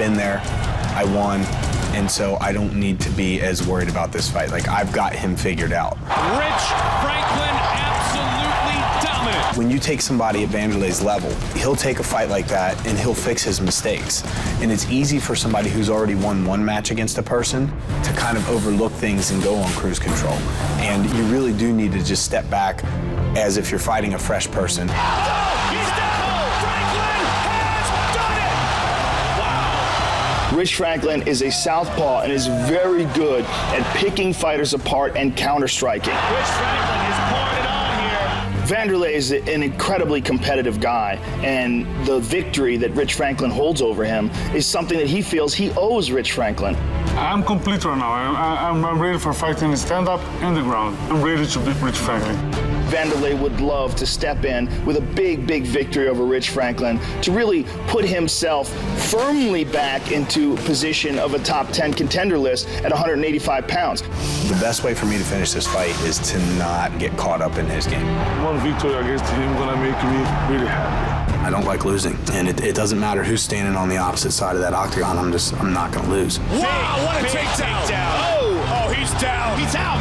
been there, I won, and so I don't need to be as worried about this fight. Like, I've got him figured out. Rich Franklin, absolutely dominant. When you take somebody at Wanderlei's level, he'll take a fight like that and he'll fix his mistakes. And it's easy for somebody who's already won one match against a person to kind of overlook things and go on cruise control. And you really do need to just step back as if you're fighting a fresh person. He's down! Franklin has done it! Wow. Rich Franklin is a southpaw and is very good at picking fighters apart and counter-striking. Rich Franklin is pouring it on here. Wanderlei is an incredibly competitive guy, and the victory that Rich Franklin holds over him is something that he feels he owes Rich Franklin. I'm complete right now. I'm ready for fighting stand-up and the ground. I'm ready to beat Rich Franklin. Wanderlei would love to step in with a big, big victory over Rich Franklin to really put himself firmly back into position of a top 10 contender list at 185 pounds. The best way for me to finish this fight is to not get caught up in his game. One victory against him gonna make me really happy. I don't like losing, and it doesn't matter who's standing on the opposite side of that octagon. I'm not gonna lose. Wow, what a takedown. Oh, he's down. He's out.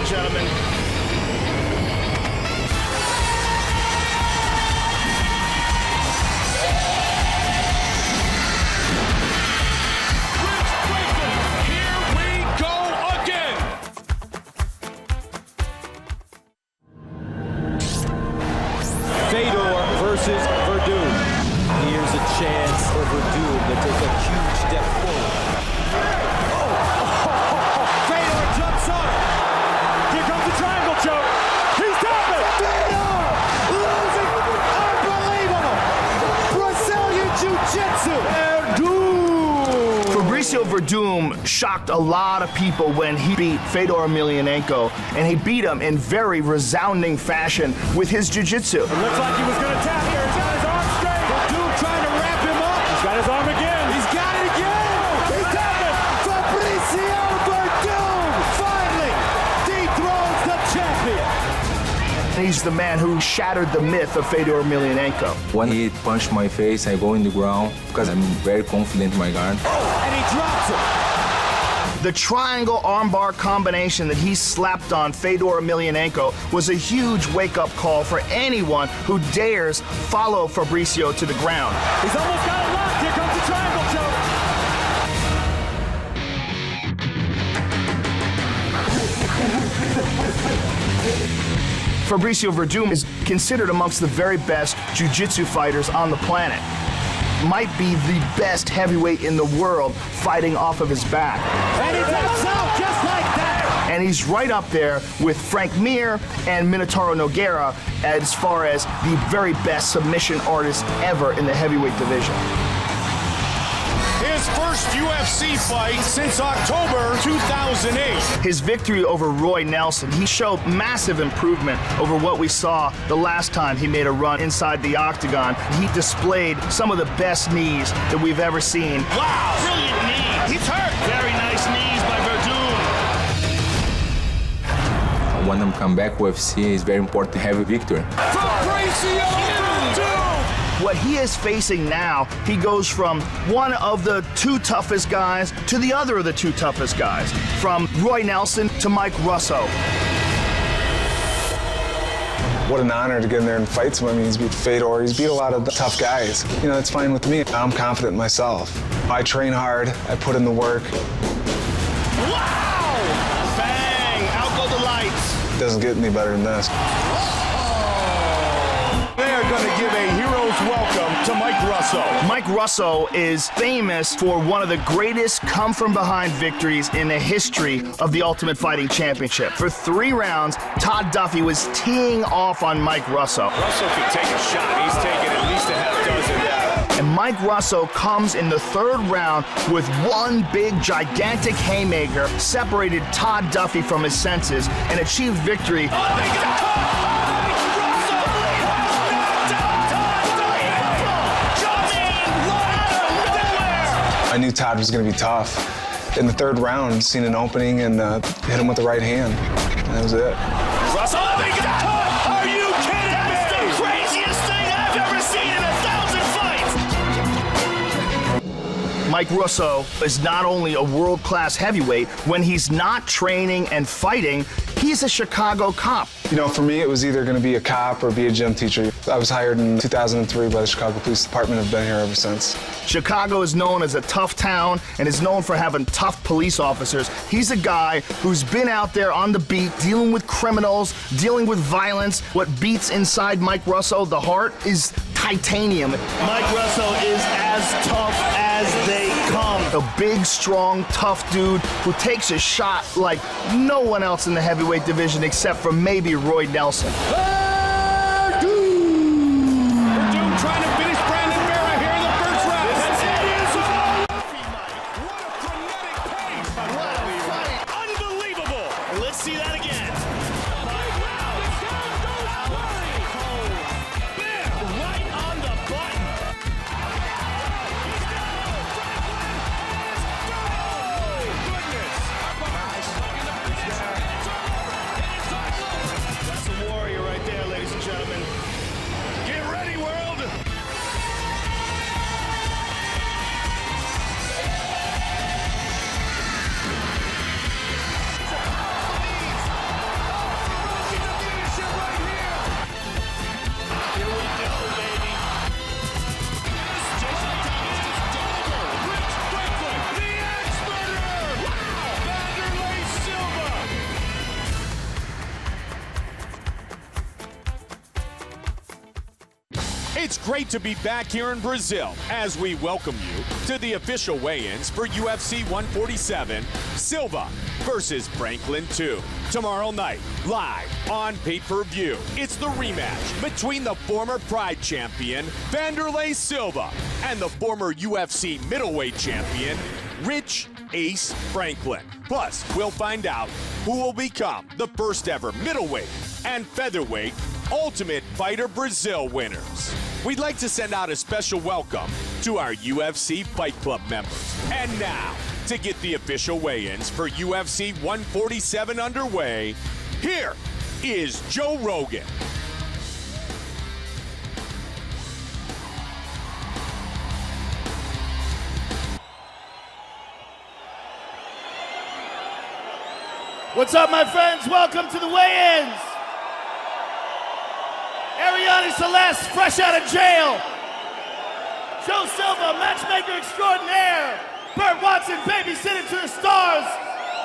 Gentlemen. Here we go again. Fedor versus Werdum. Here's a chance for Werdum to take a huge step forward. Fedor jumps up. Here comes the triangle choke. He's down it. Fedor losing. Unbelievable. Brazilian Jiu-Jitsu. Fabricio Werdum shocked a lot of people when he beat Fedor Emelianenko, and he beat him in very resounding fashion with his jiu-jitsu. It looks like he was going to tap here. He's got his arm straight. Werdum trying to wrap him up. He's got his arm again. He's got it again. He's tapping. Fabricio Werdum finally dethrones the champion. He's the man who shattered the myth of Fedor Emelianenko. When he punched my face, I go in the ground because I'm very confident in my guard. And he drops it. The triangle armbar combination that he slapped on Fedor Emelianenko was a huge wake-up call for anyone who dares follow Fabricio to the ground. He's almost got it locked. Here comes the triangle choke. Fabricio Werdum is considered amongst the very best jiu-jitsu fighters on the planet. Might be the best heavyweight in the world fighting off of his back. And he taps out just like that. And he's right up there with Frank Mir and Minotauro Nogueira as far as the very best submission artists ever in the heavyweight division. His first UFC fight since October 2008. His victory over Roy Nelson, he showed massive improvement over what we saw the last time he made a run inside the octagon. He displayed some of the best knees that we've ever seen. Wow, brilliant knee. He's hurt. Very nice knees by Werdum. When I come back UFC, it's very important to have a victory. Fabricio Werdum. What he is facing now, he goes from one of the two toughest guys to the other of the two toughest guys, from Roy Nelson to Mike Russow. What an honor to get in there and fight someone. I mean, he's beat Fedor, he's beat a lot of the tough guys. You know, that's fine with me. I'm confident in myself. I train hard, I put in the work. Wow! Bang! Out go the lights. Doesn't get any better than this. They're going to give a hero's welcome to Mike Russow. Mike Russow is famous for one of the greatest come-from-behind victories in the history of the Ultimate Fighting Championship. For 3 rounds, Todd Duffy was teeing off on Mike Russow. Russow can take a shot. He's taken at least a half dozen now. And Mike Russow comes in the 3rd round with one big, gigantic haymaker, separated Todd Duffy from his senses, and achieved victory. I knew Todd was going to be tough. In the third round, seen an opening and hit him with the right hand. And that was it. Russow, oh, he got caught! Are you kidding me? That's the craziest thing I've ever seen in 1,000 fights! Mike Russow is not only a world-class heavyweight, when he's not training and fighting, he's a Chicago cop. You know, for me, it was either going to be a cop or be a gym teacher. I was hired in 2003 by the Chicago Police Department. I've been here ever since. Chicago is known as a tough town and is known for having tough police officers. He's a guy who's been out there on the beat, dealing with criminals, dealing with violence. What beats inside Mike Russow, the heart, is titanium. Mike Russow is as tough as they come. A big, strong, tough dude who takes a shot like no one else in the heavyweight division except for maybe Roy Nelson. Werdum trying to finish Brandon Vera here in the first round. What a frenetic pace. What a fight. Unbelievable. Let's see that again. Bam, right on the button. That's a warrior right there, ladies and gentlemen. Get ready, world! Here we go, baby. Jason Thomas just double. Rich Franklin, the Axe-Murderer! Wanderlei Silva! It's great to be back here in Brazil as we welcome you to the official weigh-ins for UFC 147, Silva versus Franklin 2. Tomorrow night, live on pay-per-view. It's the rematch between the former Pride champion, Wanderlei Silva, and the former UFC middleweight champion, Rich Ace Franklin. Plus, we'll find out who will become the first ever middleweight and featherweight Ultimate Fighter Brazil winners. We'd like to send out a special welcome to our UFC Fight Club members. And now, to get the official weigh-ins for UFC 147 underway, here is Joe Rogan. What's up, my friends? Welcome to the weigh-ins. Ariane Celeste, fresh out of jail. Joe Silva, matchmaker extraordinaire. Burt Watson, babysitter to the stars.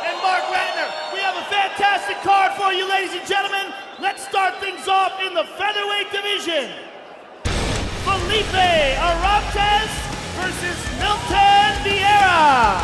And Mark Ratner. We have a fantastic card for you, ladies and gentlemen. Let's start things off in the featherweight division. Felipe Arantes versus Milton Vieira.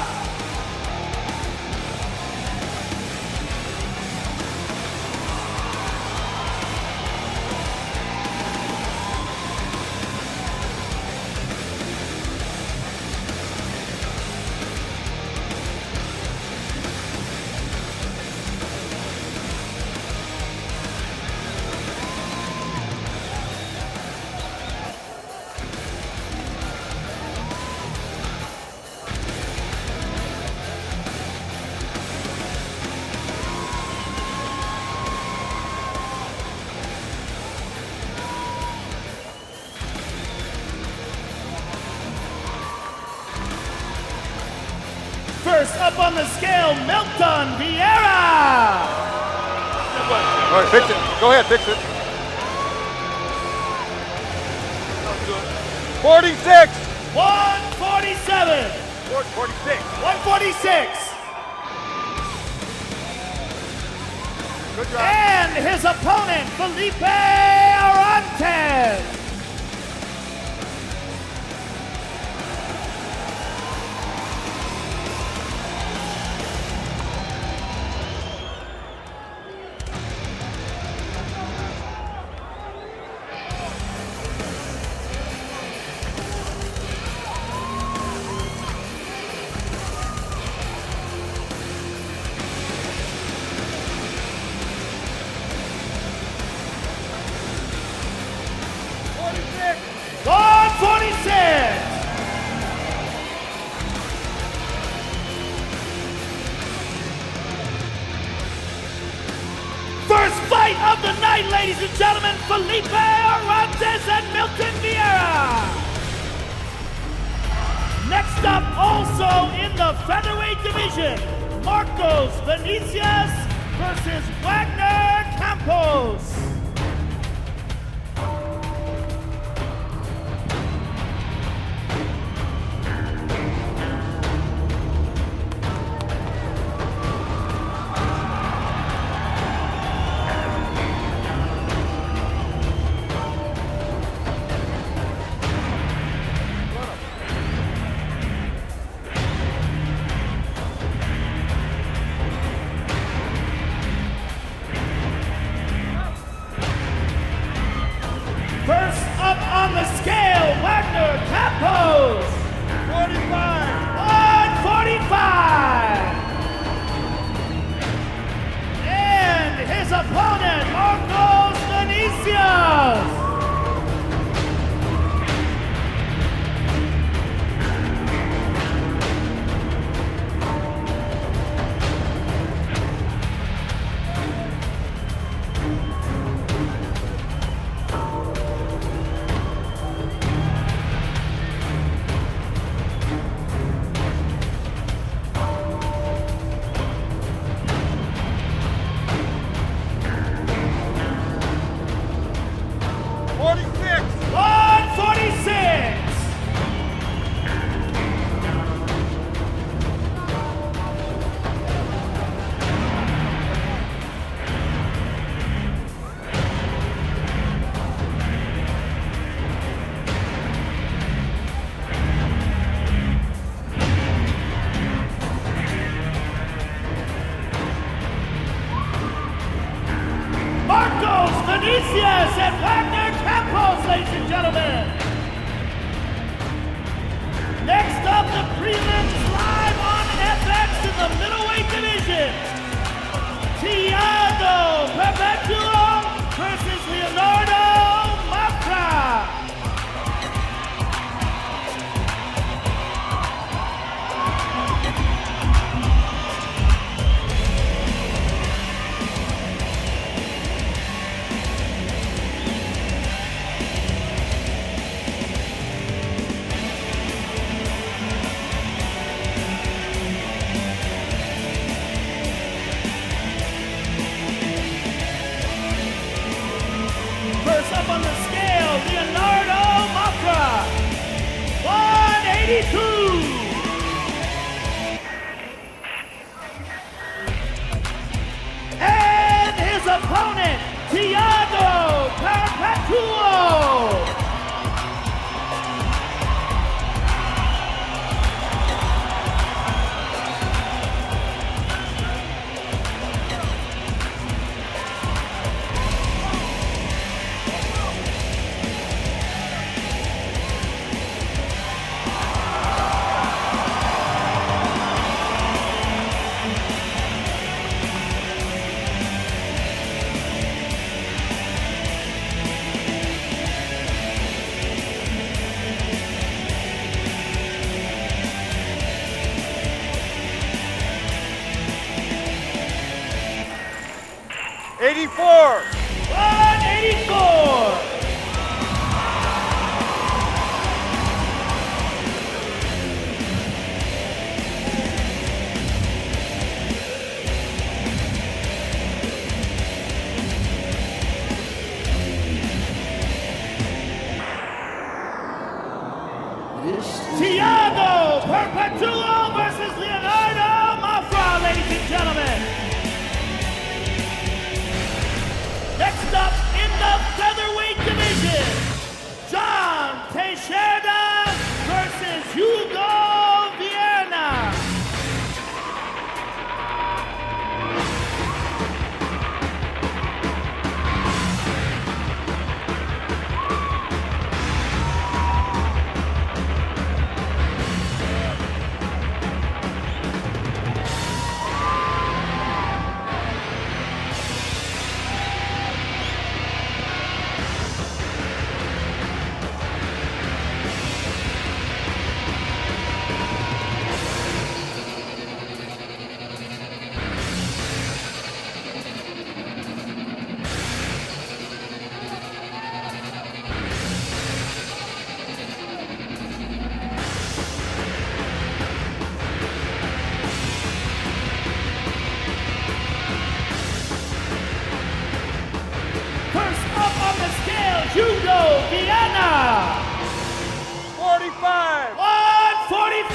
First up on the scale, Milton Vieira. All right, fix it. Go ahead, fix it. 46. 147. 46. 146. Good job. And his opponent, Felipe Arantes. of the night, ladies and gentlemen, Felipe Orantes and Milton Vieira. Next up, also in the featherweight division, Marcos Vinicius versus Wagner Campos. First up on the scale, Wagner Campos. 145. And his opponent, Marcos Vinicius. Marcos Vinicius and Wagner Campos, ladies and gentlemen. Next up, the prelims live on FX in the middleweight division. Thiago Perpetuo versus Leonardo Mafra. First up on the scale, Leonardo Mafra, 182. And his opponent, Thiago Perpetuo. '84. 184. Thiago Perpetuo versus Leonardo Mafra, ladies and gentlemen. Next up in the featherweight division, John Teixeira versus Hugo Vieira. Vienna. 45. 145.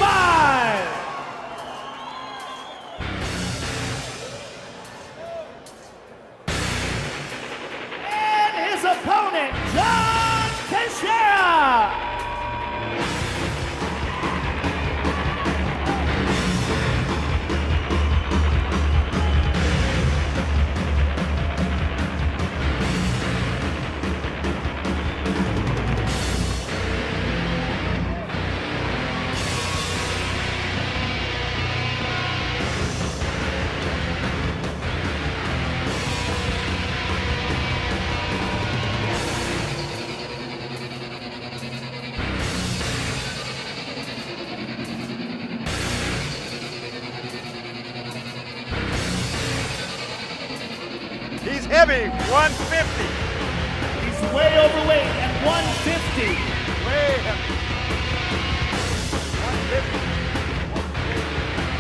And his opponent, John Teixeira. He's heavy, 150. He's way overweight at 150. Way heavy. 150.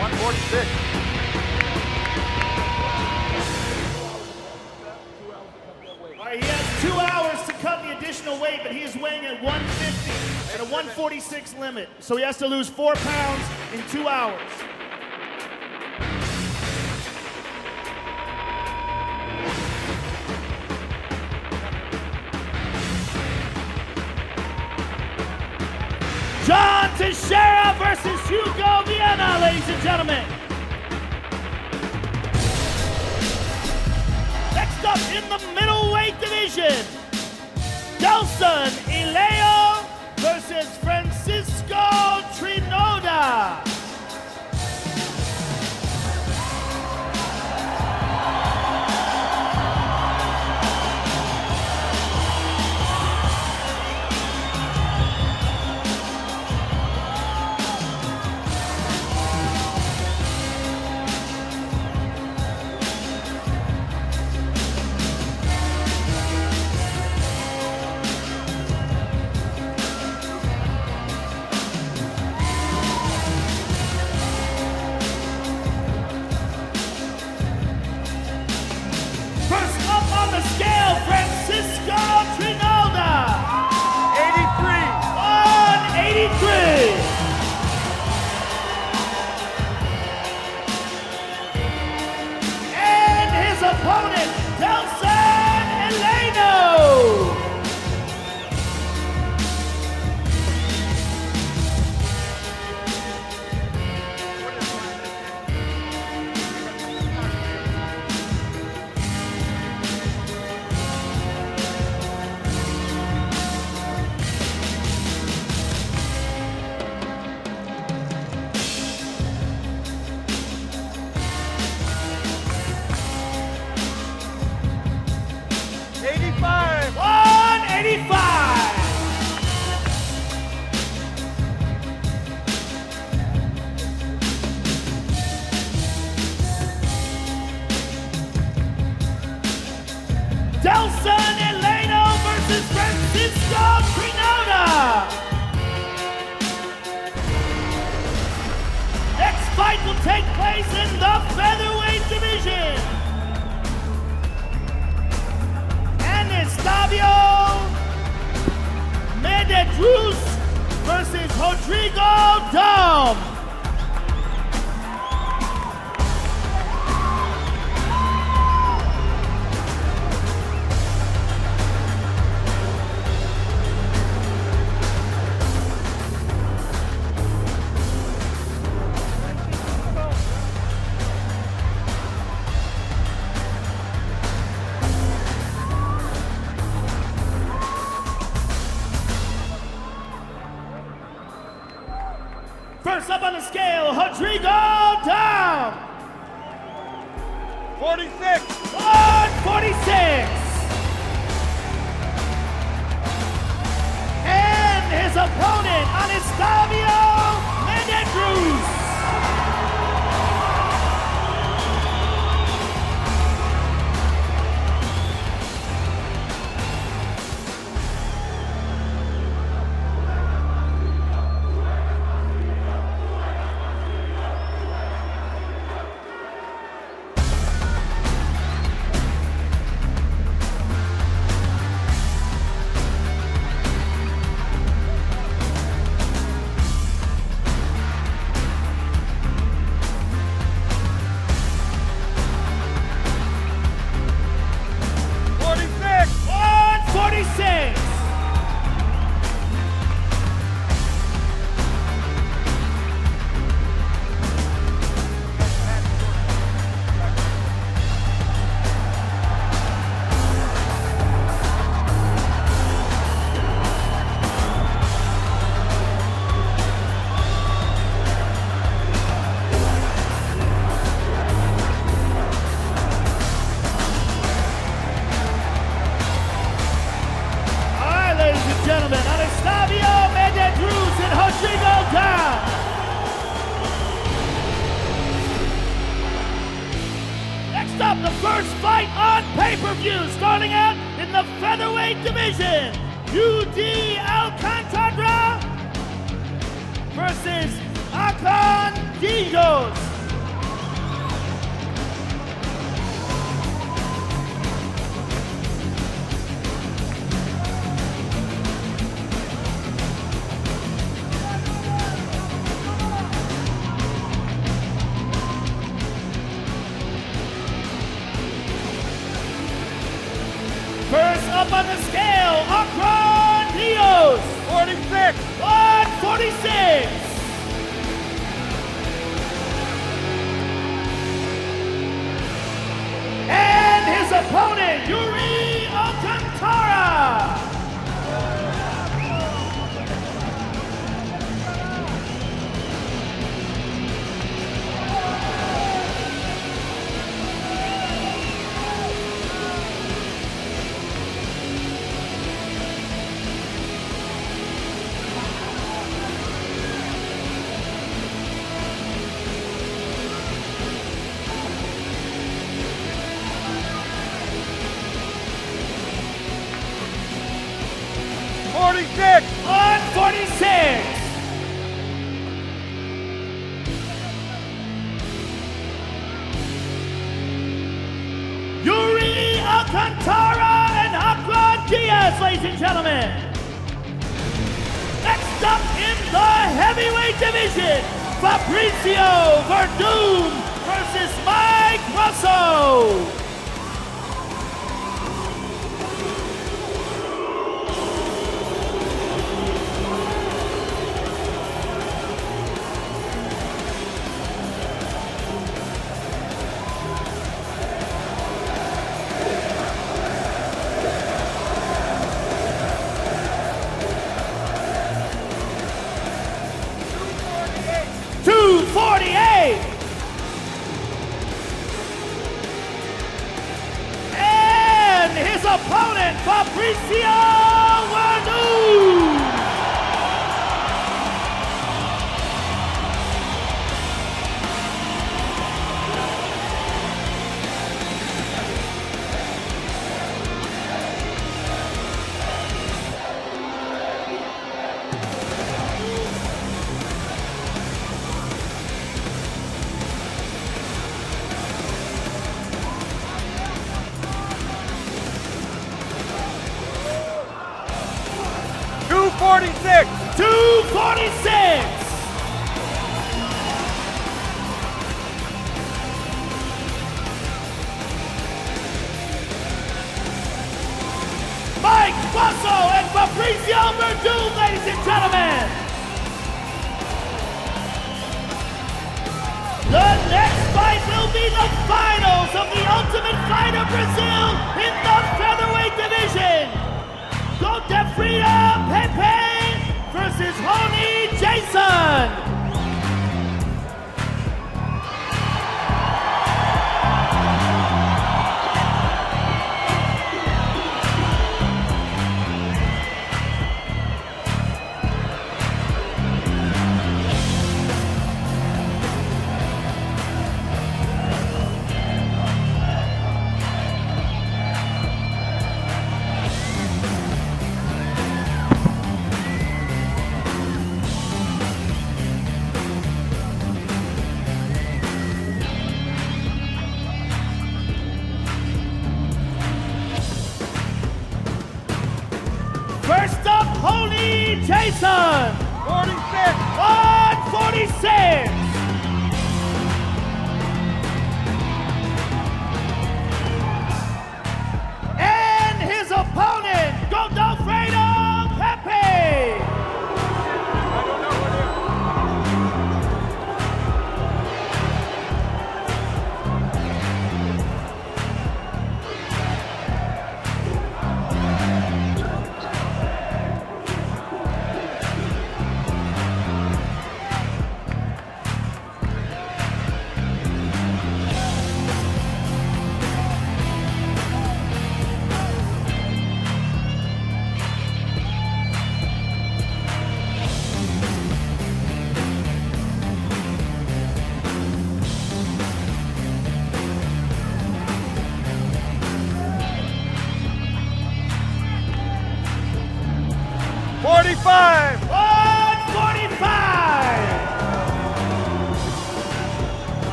146. All right, he has 2 hours to cut the additional weight, but he is weighing at 150 at a 146 limit. So he has to lose 4 pounds in 2 hours. John Teixeira versus Hugo Vienna, ladies and gentlemen. Next up in the middleweight division, Delson Ileo versus Francisco Trinoda. First up on the scale, Francisco Trinoda. 83. 183. And his opponent, Delson Eleno. $85. 185. Delson Eleno versus Francisco Trinoda. Next fight will take place in the featherweight division. Estavio Medelluz versus Rodrigo Dom. First up on the scale, Rodrigo Dom. 46. 146. And his opponent, Estavio Medelluz. up the first fight on pay-per-view, starting out in the featherweight division. UD Alcantara versus Akon Digos. First up on the scale, Akon Digos. 46. 146. And his opponent, Yuri Alcantara. Forty-six. 146. Yuri Alcantara and Akon Diaz, ladies and gentlemen. Next up in the heavyweight division, Fabricio Werdum versus Mike Russow. And his opponent, Fabricio Werdum. $246. 246. Mike Russow and Fabricio Werdum, ladies and gentlemen. The next fight will be the finals of the Ultimate Fighter Brazil in the featherweight division. Godefrida Pepe versus Honey Jason. First up, Honey Jason. 46. 146. And his opponent, Godefrida Pepe. I don't know what it is.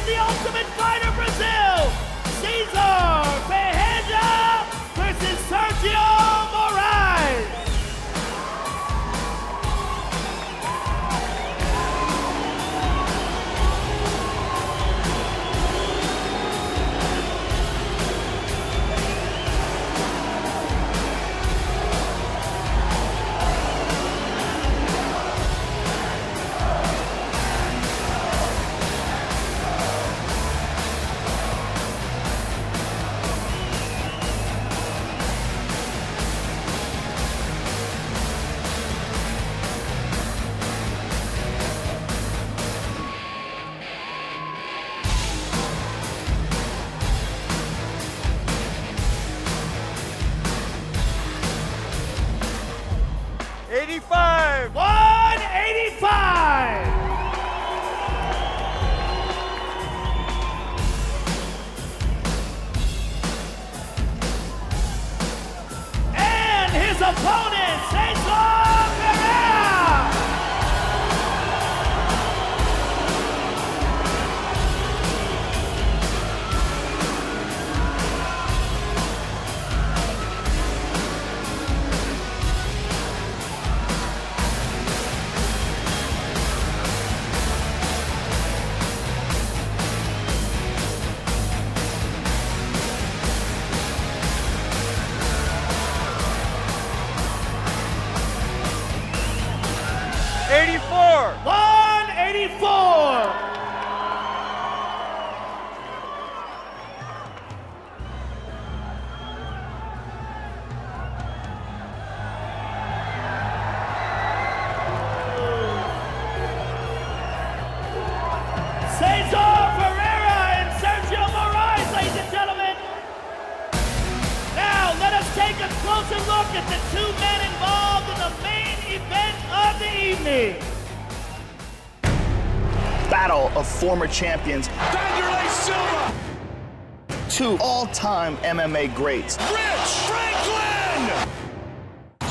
the Ultimate Fighter Brazil, Cesar Ferreira versus Sergio Moraes. '85. 185. And his opponent, Cesar Ferreira. '84. 184. Cesar Ferreira and Sergio Moraes, ladies and gentlemen. Now let us take a closer look at the two men involved in the main event of the evening. Battle of former champions, Silva. two all-time MMA greats. Rich Franklin.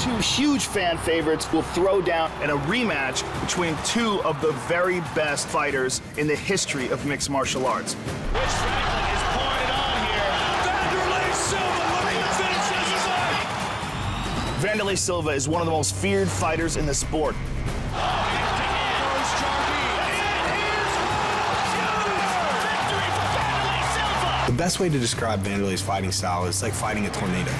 Two huge fan favorites will throw down in a rematch between two of the very best fighters in the history of mixed martial arts. Rich Franklin is pouring it on here. Silva looking to finish his fight. Wanderlei Silva is one of the most feared fighters in the sport. The best way to describe Wanderlei's fighting style is like fighting a tornado. What a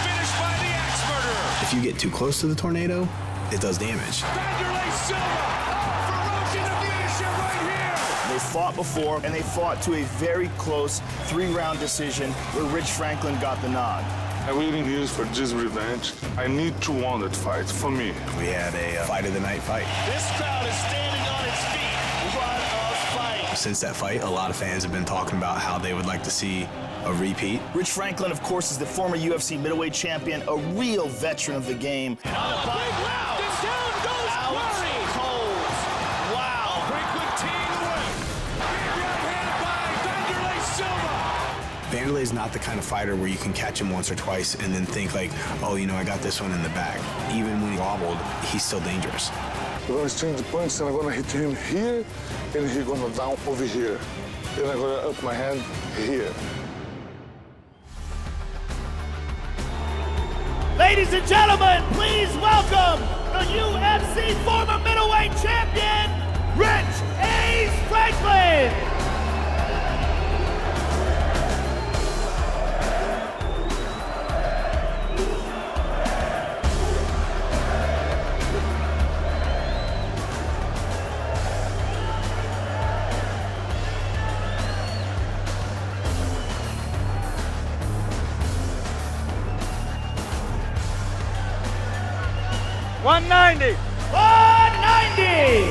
finish by the axe murderer. If you get too close to the tornado, it does damage. Wanderlei Silva. Ferocious leadership right here. They fought before, and they fought to a very close 3-round decision where Rich Franklin got the nod. I'm waiting years for this revenge. I need to win that fight for me. We had a fight of the night fight. This crowd is standing on its feet. What a fight. Since that fight, a lot of fans have been talking about how they would like to see a repeat. Rich Franklin, of course, is the former UFC middleweight champion, a real veteran of the game. Wanderlei's not the kind of fighter where you can catch him once or twice and then think like, oh, you know, I got this one in the bag. Even when he wobbled, he's still dangerous. I'm gonna exchange the punch and I'm gonna hit him here, and he's gonna down over here. Then I'm gonna up my hand here. Ladies and gentlemen, please welcome the UFC former middleweight champion, Rich Ace Franklin. '190. 190.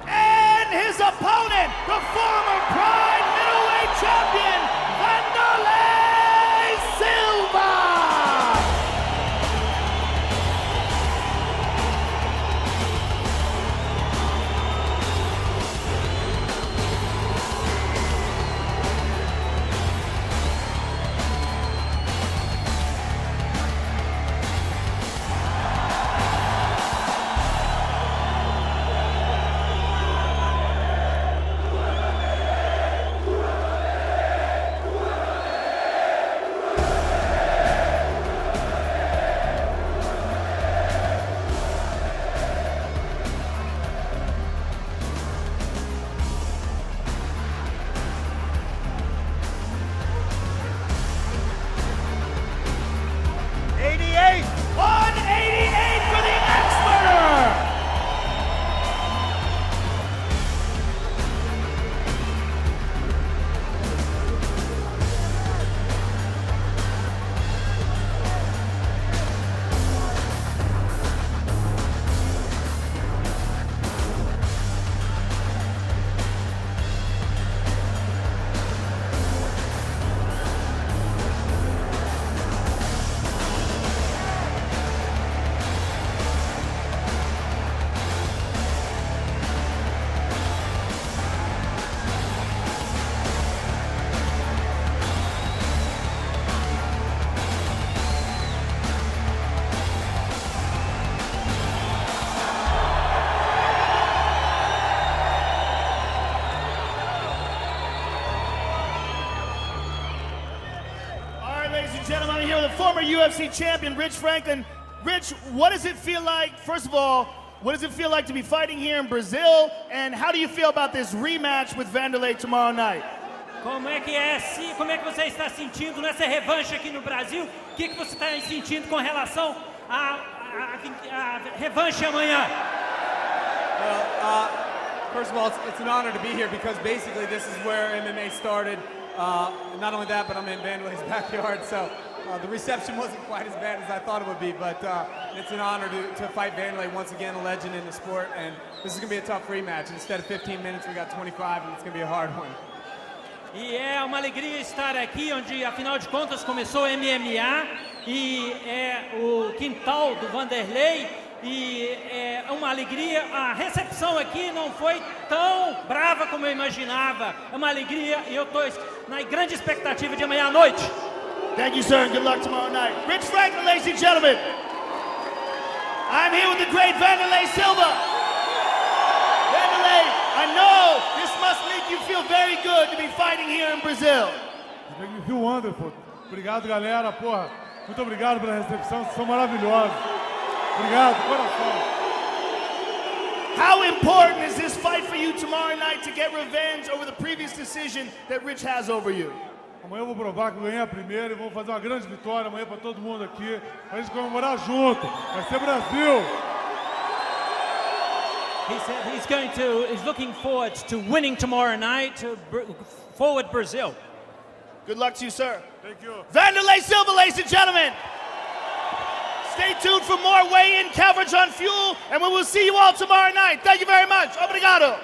And his opponent, the former Pride middleweight champion, Wanderlei Silva. right, ladies and gentlemen, I'm here with a former UFC champion, Rich Franklin. Rich, what does it feel like, first of all, what does it feel like to be fighting here in Brazil? And how do you feel about this rematch with Vanderlei tomorrow night? Como é que você está sentindo nessa revanche aqui no Brasil? O que você está sentindo com relação à revanche amanhã? Well, first of all, it's an honor to be here because basically this is where MMA started. Not only that, but I'm in Vanderlei's backyard, so the reception wasn't quite as bad as I thought it would be, but it's an honor to fight Vanderlei, once again a legend in the sport, and this is going to be a tough rematch. Instead of 15 minutes, we got 25, and it's going to be a hard one. E é uma alegria estar aqui, onde afinal de contas começou o MMA e é o quintal do Vanderlei e é uma alegria. A recepção aqui não foi tão brava como eu imaginava. É uma alegria e eu estou na grande expectativa de amanhã à noite. Thank you, sir, and good luck tomorrow night. Rich Franklin, ladies and gentlemen. I'm here with the great Franklin-Silva. Vanderlei, I know this must make you feel very good to be fighting here in Brazil. Make me feel wonderful. Obrigado, galera. Porra, muito obrigado pela recepção. Vocês são maravilhosos. Obrigado, coração. How important is this fight for you tomorrow night to get revenge over the previous decision that Rich has over you? Amanhã eu vou provar que eu ganhei a primeira e vamos fazer uma grande vitória amanhã para todo mundo aqui, pra gente comemorar junto. Vai ser Brasil! He said he's looking forward to winning tomorrow night to forward Brazil. Good luck to you, sir. Thank you. Vanderlei-Silva, ladies and gentlemen. Stay tuned for more weigh-in coverage on Fuel, and we will see you all tomorrow night. Thank you very much. Obrigado.